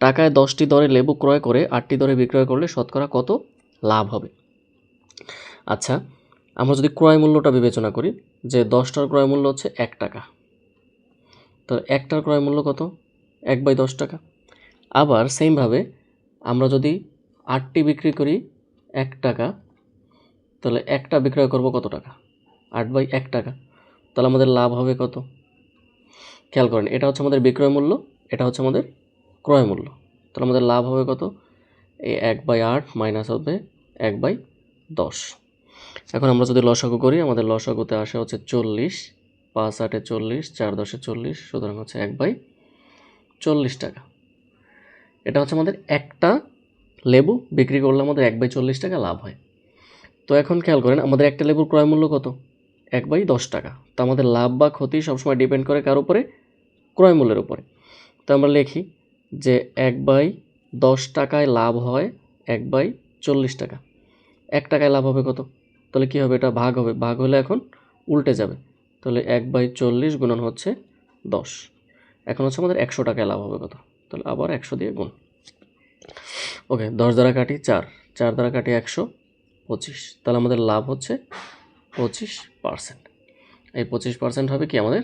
টাকায় 10টি দরে লেবু ক্রয় করে 8টি দরে বিক্রয় করলে শতকরা কত লাভ হবে? আচ্ছা, আমরা যদি ক্রয় মূল্যটা বিবেচনা করি যে 10টার ক্রয় মূল্য হচ্ছে 1 টাকা, তাহলে একটার ক্রয় মূল্য কত? 1/10 টাকা। আবার সেমভাবে আমরা যদি 8টি বিক্রি করি 1 টাকা, তাহলে একটা বিক্রয় করব কত টাকা? 8/1 টাকা। তাহলে আমাদের লাভ হবে কত? খেয়াল করেন, এটা হচ্ছে আমাদের বিক্রয় মূল্য, এটা হচ্ছে আমাদের ক্রয় মূল্য। তাহলে আমাদের লাভ হবে কত? এই 1/8 মাইনাস হবে 1/10। এখন আমরা যদি লসাগু করি, আমাদের লসাগুতে আসে হচ্ছে 40, 5 8 40, 4 10 40, সুতরাং হচ্ছে 1/40 টাকা। এটা হচ্ছে আমাদের একটা লেবু বিক্রি করলে আমাদের 1/40 টাকা লাভ হয়। তো এখন খেয়াল করেন, আমাদের একটা লেবুর ক্রয় মূল্য কত? 1/10 টাকা। তো আমাদের লাভ বা ক্ষতি সবসময় ডিপেন্ড করে কার উপরে? ক্রয় মূল্যের উপরে। তো আমরা লিখি যে 1/10 টাকায় লাভ হয় 1/40 টাকা। 1 টাকায় লাভ হবে কত? তাহলে কী হবে? এটা ভাগ হবে, ভাগ হলে এখন উল্টে যাবে। তাহলে 1/40 গুণন হচ্ছে 10। এখন হচ্ছে আমাদের 100 টাকায় লাভ হবে কত? তাহলে আবার 100 দিয়ে গুণ। ওকে, 10 দ্বারা কাটি 4, 4 দ্বারা কাটি 100, 25। তাহলে আমাদের লাভ হচ্ছে 25%। এই 25% হবে কি আমাদের